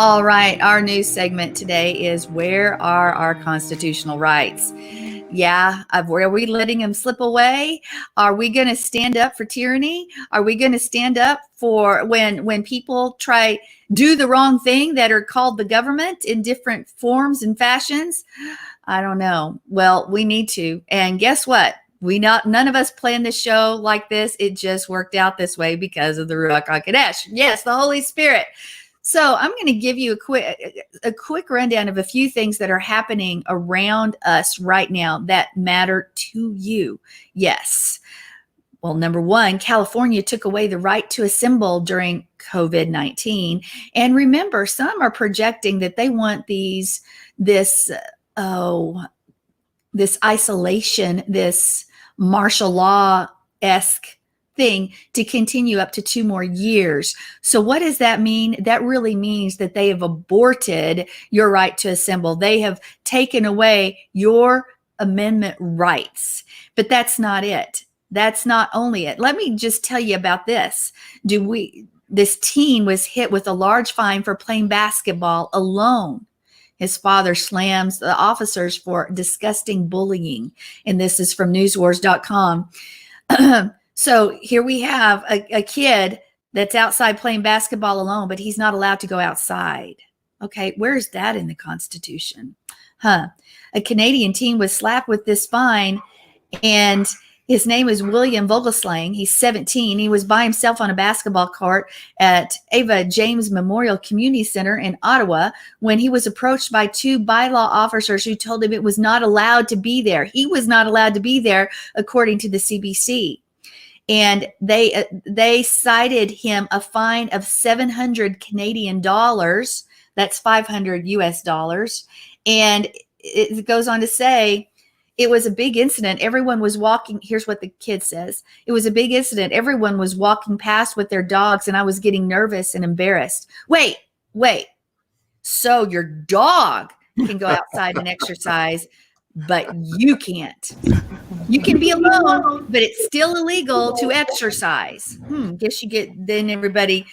All right, our news segment today is where are our constitutional rights? Yeah, are we letting them slip away? Are we going to stand up for tyranny? Are we going to stand up for when people try do the wrong thing that are called the government in different forms and fashions? I don't know. Well, we need to. And guess what? None of us planned this show like this. It just worked out this way because of the Ruach HaKodesh. Yes, the Holy Spirit. So I'm going to give you a quick rundown of a few things that are happening around us right now that matter to you. Yes. Well, number one, California took away the right to assemble during COVID-19. And remember, some are projecting that they want this isolation, this martial law-esque thing to continue up to 2 more years. So what does that mean? That really means that they have aborted your right to assemble. They have taken away your amendment rights. But that's not it. That's not only it. Let me just tell you about this. This teen was hit with a large fine for playing basketball alone. His father slams the officers for disgusting bullying. And this is from newswars.com. So here we have a kid that's outside playing basketball alone, but he's not allowed to go outside. Okay, where is that in the Constitution? A Canadian teen was slapped with this fine, and his name is William Vogelsang. He's 17. He was by himself on a basketball court at Ava James Memorial Community Center in Ottawa when he was approached by 2 bylaw officers who told him it was not allowed to be there. He was not allowed to be there, according to the CBC. And they cited him a fine of 700 Canadian dollars. That's 500 US dollars. And it goes on to say, it was a big incident. Everyone was walking. Here's what the kid says. It was a big incident. Everyone was walking past with their dogs, and I was getting nervous and embarrassed. Wait. So your dog can go outside and exercise, but you can't. You can be alone, but it's still illegal to exercise. Guess you then everybody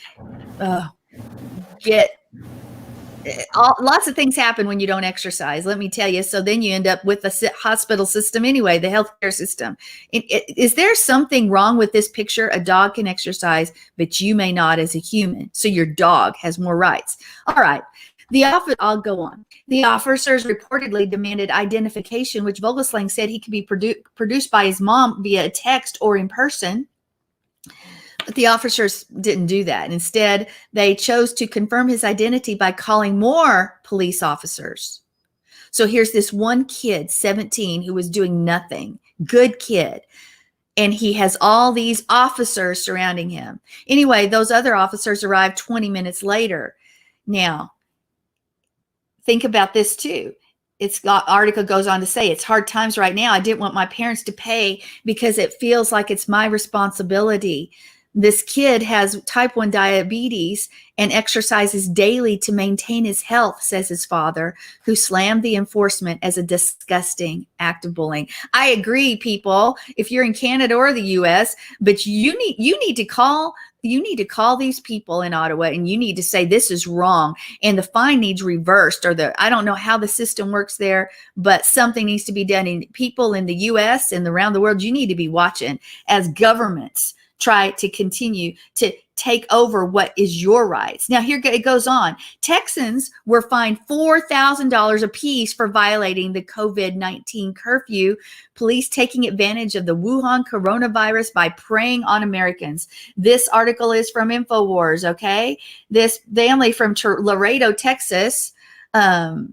lots of things happen when you don't exercise, let me tell you. So then you end up with the hospital system anyway, the healthcare system. Is there something wrong with this picture? A dog can exercise, but you may not as a human. So your dog has more rights. All right. I'll go on. The officers reportedly demanded identification, which Vogelsang said he could be produced by his mom via text or in person. But the officers didn't do that. Instead, they chose to confirm his identity by calling more police officers. So here's this one kid, 17, who was doing nothing. Good kid. And he has all these officers surrounding him. Anyway, those other officers arrived 20 minutes later. Now, think about this too. Article goes on to say, it's hard times right now. I didn't want my parents to pay because it feels like it's my responsibility. This kid has type 1 diabetes and exercises daily to maintain his health, says his father, who slammed the enforcement as a disgusting act of bullying. I agree, people, if you're in Canada or the US, but you need to call these people in Ottawa, and you need to say this is wrong and the fine needs reversed, or I don't know how the system works there, but something needs to be done. And people in the US and around the world, you need to be watching as governments try to continue to take over what is your rights. Now, here it goes on. Texans were fined $4,000 apiece for violating the COVID-19 curfew, police taking advantage of the Wuhan coronavirus by preying on Americans. This article is from InfoWars, okay? This family from Laredo, Texas, there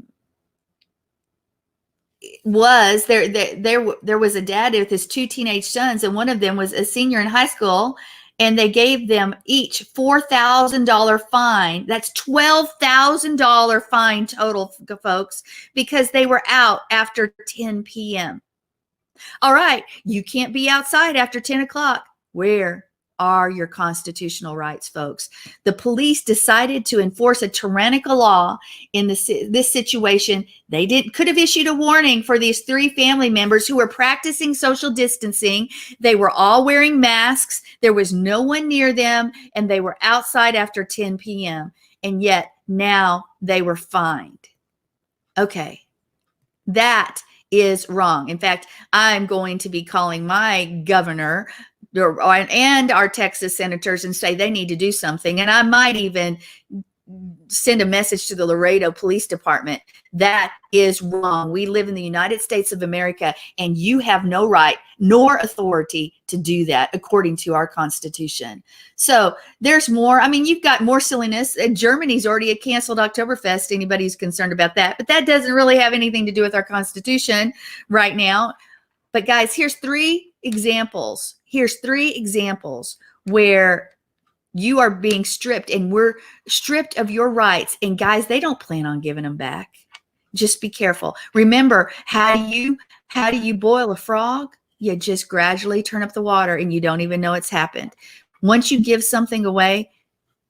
was a dad with his 2 teenage sons, and one of them was a senior in high school, and they gave them each $4,000 fine. That's $12,000 fine total, folks, because they were out after 10 p.m. All right, you can't be outside after 10 o'clock. Where are your constitutional rights, folks? The police decided to enforce a tyrannical law in this situation. They could have issued a warning for these 3 family members who were practicing social distancing. They were all wearing masks. There was no one near them, and they were outside after 10 p.m. and yet now they were fined. Okay, that is wrong. In fact, I'm going to be calling my governor and our Texas senators and say they need to do something. And I might even send a message to the Laredo Police Department. That is wrong. We live in the United States of America, and you have no right nor authority to do that according to our Constitution. So there's more. I mean, you've got more silliness. Germany's already canceled Oktoberfest. Anybody who's concerned about that, but that doesn't really have anything to do with our Constitution right now. But guys, here's three examples. Here's three examples where you are being stripped, and we're stripped of your rights. And guys, they don't plan on giving them back. Just be careful. Remember, how do you boil a frog? You just gradually turn up the water and you don't even know it's happened. Once you give something away,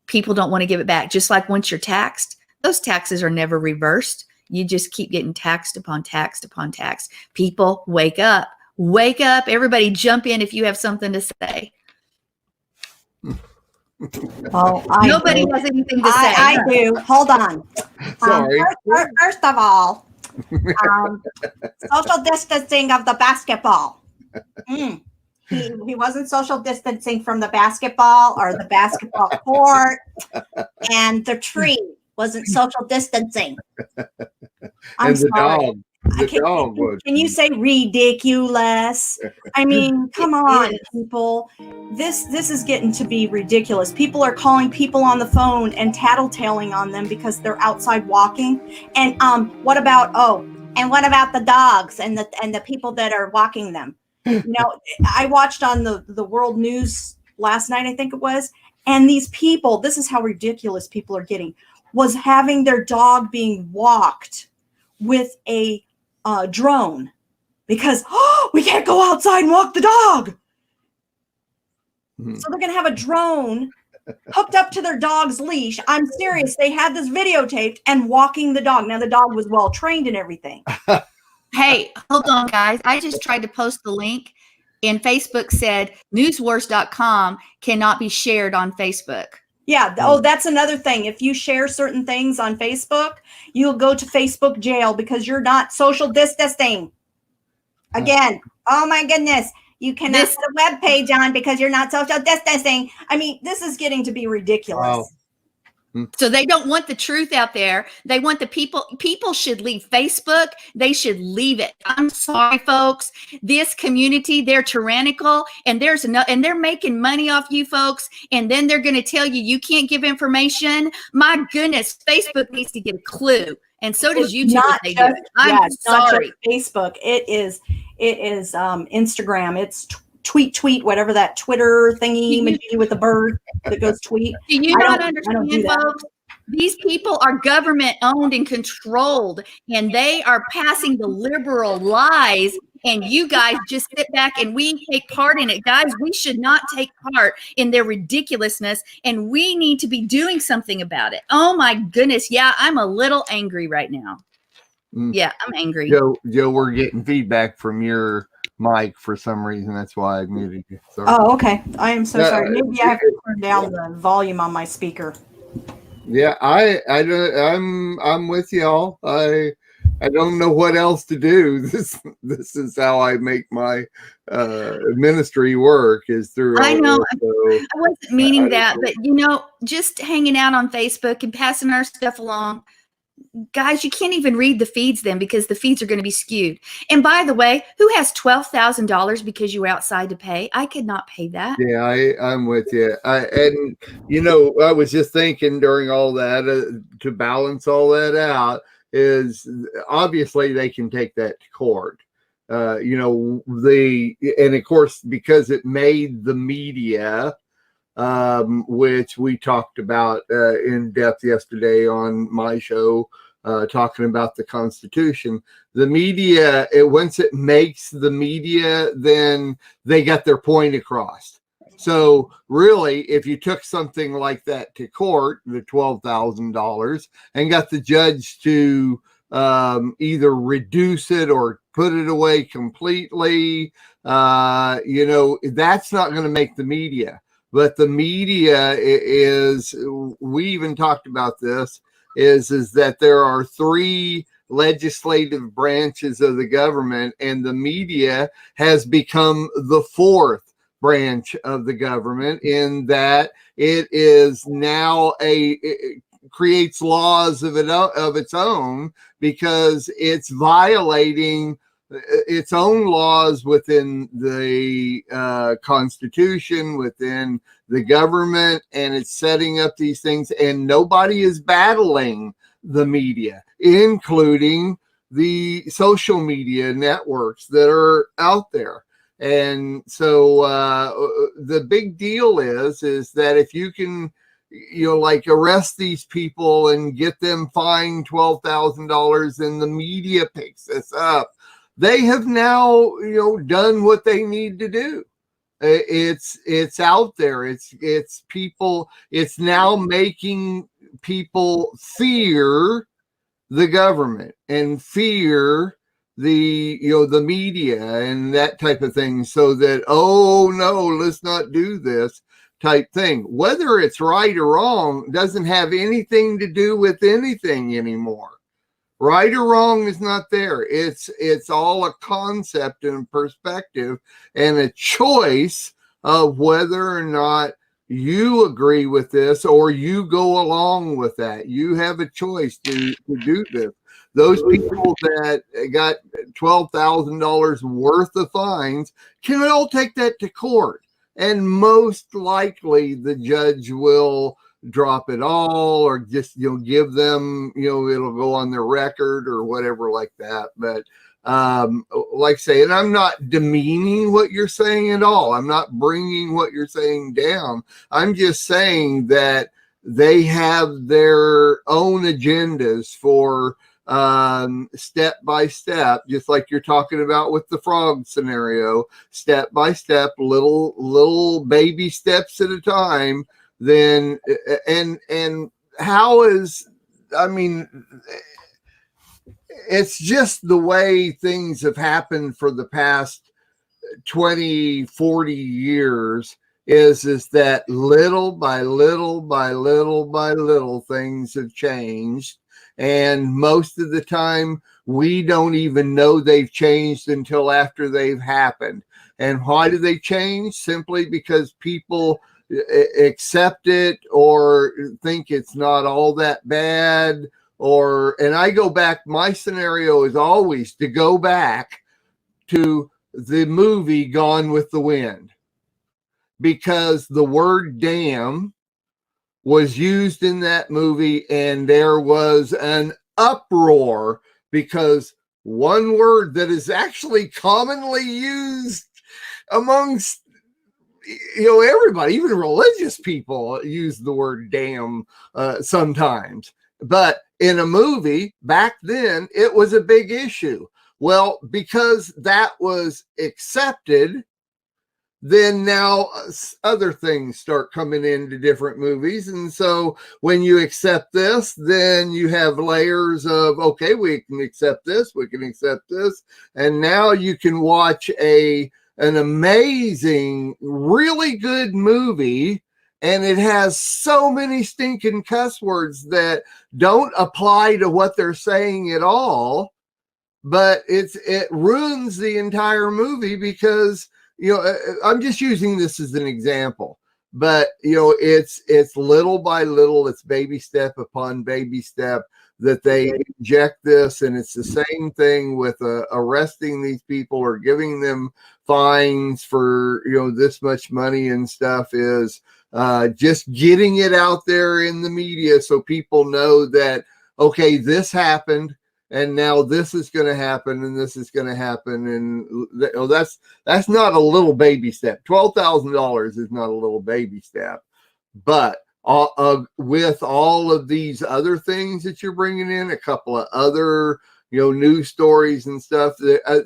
people don't want to give it back. Just like once you're taxed, those taxes are never reversed. You just keep getting taxed upon taxed upon tax. People, wake up. Wake up. Everybody jump in if you have something to say. Well, Nobody has anything to say. I do. Hold on. Sorry. First of all, social distancing of the basketball. He wasn't social distancing from the basketball or the basketball court, and the tree wasn't social distancing. I'm And the sorry. dog. The dog was. Can you say ridiculous? I mean, come on, people. This is getting to be ridiculous. People are calling people on the phone and tattletaling on them because they're outside walking. And what about the dogs and the people that are walking them? You know, I watched on the world news last night, I think it was, and these people, this is how ridiculous people are getting, was having their dog being walked with a drone because we can't go outside and walk the dog. So they're going to have a drone hooked up to their dog's leash. I'm serious. They had this videotaped and walking the dog. Now the dog was well trained and everything. Hey, hold on, guys. I just tried to post the link, and Facebook said newswars.com cannot be shared on Facebook. Yeah. Oh, that's another thing. If you share certain things on Facebook, you'll go to Facebook jail because you're not social distancing. Again, oh my goodness. You cannot put a web page on because you're not social distancing. I mean, this is getting to be ridiculous. Wow. So they don't want the truth out there. They want the people should leave Facebook. They should leave it. I'm sorry, folks. This community, they're tyrannical, and and they're making money off you folks. And then they're going to tell you can't give information. My goodness, Facebook needs to get a clue. And so does YouTube. I'm sorry. Not just Facebook. It is Instagram. It's tweet, whatever that Twitter thingy with the bird that goes tweet. Do you not understand, folks? These people are government owned and controlled, and they are passing the liberal lies. And you guys just sit back and we take part in it. Guys, we should not take part in their ridiculousness, and we need to be doing something about it. Oh my goodness. Yeah, I'm a little angry right now. Yeah, I'm angry. Joe, we're getting feedback from your mic for some reason. That's why I muted you. Sorry. Oh, okay. I am so sorry. Maybe I have to turn down the volume on my speaker. Yeah, I'm with y'all. I don't know what else to do. This is how I make my ministry work, is through. I know. I wasn't meaning that, but just hanging out on Facebook and passing our stuff along. Guys, you can't even read the feeds then because the feeds are going to be skewed. And by the way, who has $12,000 because you were outside to pay? I could not pay that. Yeah, I'm with you. I was just thinking during all that to balance all that out is obviously they can take that to court. And of course, because it made the media, which we talked about in depth yesterday on my show, talking about the Constitution. The media, once it makes the media, then they got their point across. So really, if you took something like that to court, the $12,000, and got the judge to either reduce it or put it away completely, that's not going to make the media. but the media is, we even talked about this, is that there are three legislative branches of the government, and the media has become the fourth branch of the government, in that it is now it creates laws of its own, because it's violating its own laws within the Constitution, within the government, and it's setting up these things, and nobody is battling the media, including the social media networks that are out there. And so the big deal is that if you can, like, arrest these people and get them fined $12,000, and the media picks this up, they have now, done what they need to do. It's out there. It's people. It's now making people fear the government and fear the the media and that type of thing, so that, oh no, let's not do this type thing. Whether it's right or wrong doesn't have anything to do with anything anymore. Right or wrong is not there. It's all a concept and perspective, and a choice of whether or not you agree with this or you go along with that. You have a choice to do this. Those people that got $12,000 worth of fines can all take that to court, and most likely the judge will drop it all, or just give them, it'll go on their record or whatever like that. But like I say, and I'm not demeaning what you're saying at all. I'm not bringing what you're saying down. I'm just saying that they have their own agendas for step by step, just like you're talking about with the frog scenario, step by step, little baby steps at a time. Then and how is, I mean, it's just the way things have happened for the past 20, 40 years, is that little by little by little by little things have changed, and most of the time we don't even know they've changed until after they've happened. And why do they change? Simply because people accept it or think it's not all that bad. And I go back, my scenario is always to go back to the movie Gone with the Wind, because the word damn was used in that movie, and there was an uproar because one word that is actually commonly used amongst everybody, even religious people, use the word damn sometimes. But in a movie back then, it was a big issue. Well, because that was accepted, then now other things start coming into different movies. And so when you accept this, then you have layers of, okay, we can accept this, we can accept this. And now you can watch an amazing, really good movie, and it has so many stinking cuss words that don't apply to what they're saying at all, but it ruins the entire movie because, I'm just using this as an example, but it's little by little, it's baby step upon baby step that they inject this. And it's the same thing with arresting these people or giving them fines for this much money and stuff, is just getting it out there in the media so people know that, okay, this happened, and now this is going to happen, and this is going to happen. And that's not a little baby step. $12,000 is not a little baby step. But with all of these other things that you're bringing in, a couple of other news stories and stuff,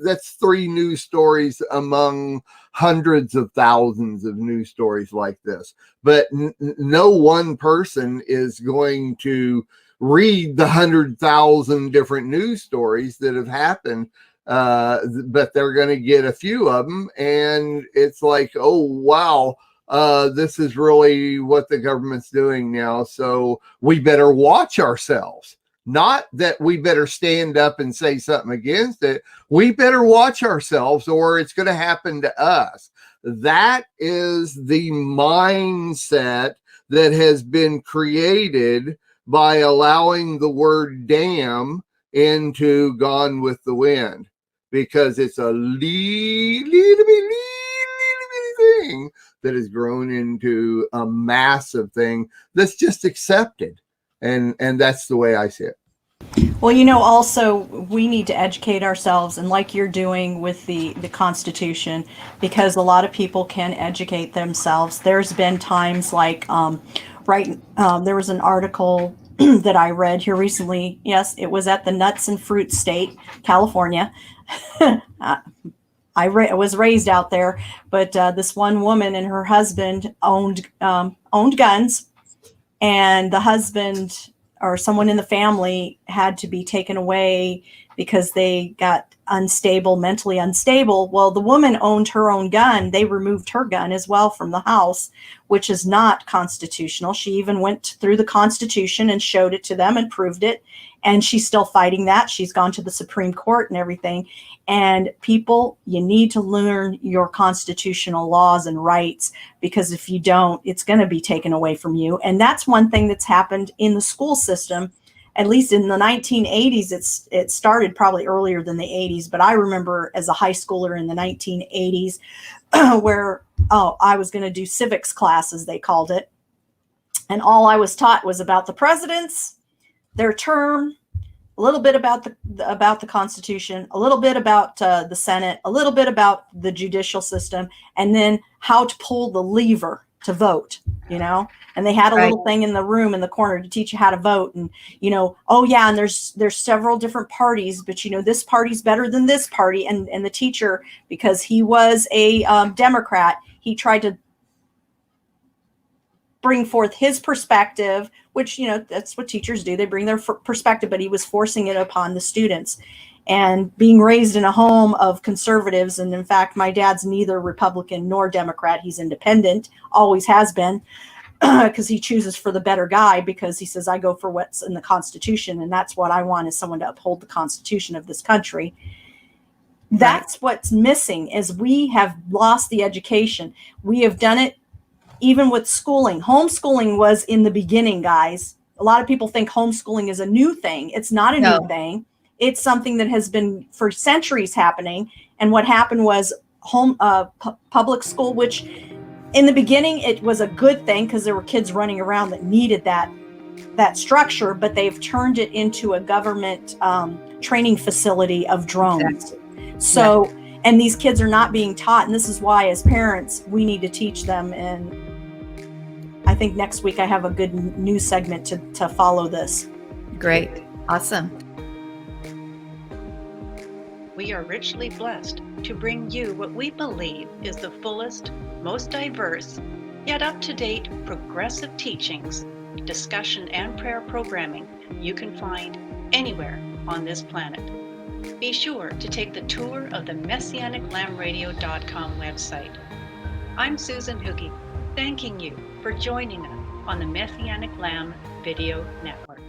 that's 3 news stories among hundreds of thousands of news stories like this. But no one person is going to read the 100,000 different news stories that have happened, but they're going to get a few of them, and it's like, oh wow, this is really what the government's doing now. So we better watch ourselves. Not that we better stand up and say something against it. We better watch ourselves or it's going to happen to us. That is the mindset that has been created by allowing the word damn into Gone with the Wind, because it's a little thing that has grown into a massive thing that's just accepted. And that's the way I see it. Well, you know, also we need to educate ourselves, and like you're doing with the Constitution, because a lot of people can educate themselves. There's been times like, there was an article that I read here recently. Yes, it was at the Nuts and Fruit State, California. I was raised out there, but this one woman and her husband owned guns, and the husband or someone in the family had to be taken away because they got mentally unstable. Well, the woman owned her own gun. They removed her gun as well from the house, which is not constitutional. She even went through the Constitution and showed it to them and proved it. And she's still fighting that. She's gone to the Supreme Court and everything. And people, you need to learn your constitutional laws and rights, because if you don't, it's going to be taken away from you. And that's one thing that's happened in the school system. At least in the 1980s, it started probably earlier than the 80s, but I remember as a high schooler in the 1980s where, I was going to do civics class, as they called it. And all I was taught was about the presidents, their term, a little bit about the Constitution, a little bit about the Senate, a little bit about the judicial system, and then how to pull the lever to vote, and they had a little thing in the room in the corner to teach you how to vote. And, and there's several different parties, but, this party's better than this party. And the teacher, because he was a Democrat, he tried to bring forth his perspective, which, that's what teachers do. They bring their perspective, but he was forcing it upon the students. And being raised in a home of conservatives, and in fact, my dad's neither Republican nor Democrat. He's independent, always has been, because he chooses for the better guy, because he says, I go for what's in the Constitution, and that's what I want, is someone to uphold the Constitution of this country. That's what's missing, is we have lost the education. We have done it even with schooling. Homeschooling was in the beginning, guys. A lot of people think homeschooling is a new thing. It's not a new thing. It's something that has been for centuries happening. And what happened was public school, which in the beginning, it was a good thing because there were kids running around that needed that structure, but they've turned it into a government training facility of drones. Exactly. So, and these kids are not being taught. And this is why, as parents, we need to teach them. And I think next week I have a good news segment to follow this. Great. Awesome. We are richly blessed to bring you what we believe is the fullest, most diverse, yet up-to-date progressive teachings, discussion, and prayer programming you can find anywhere on this planet. Be sure to take the tour of the MessianicLambRadio.com website. I'm Susan Hoogie, thanking you for joining us on the Messianic Lamb Video Network.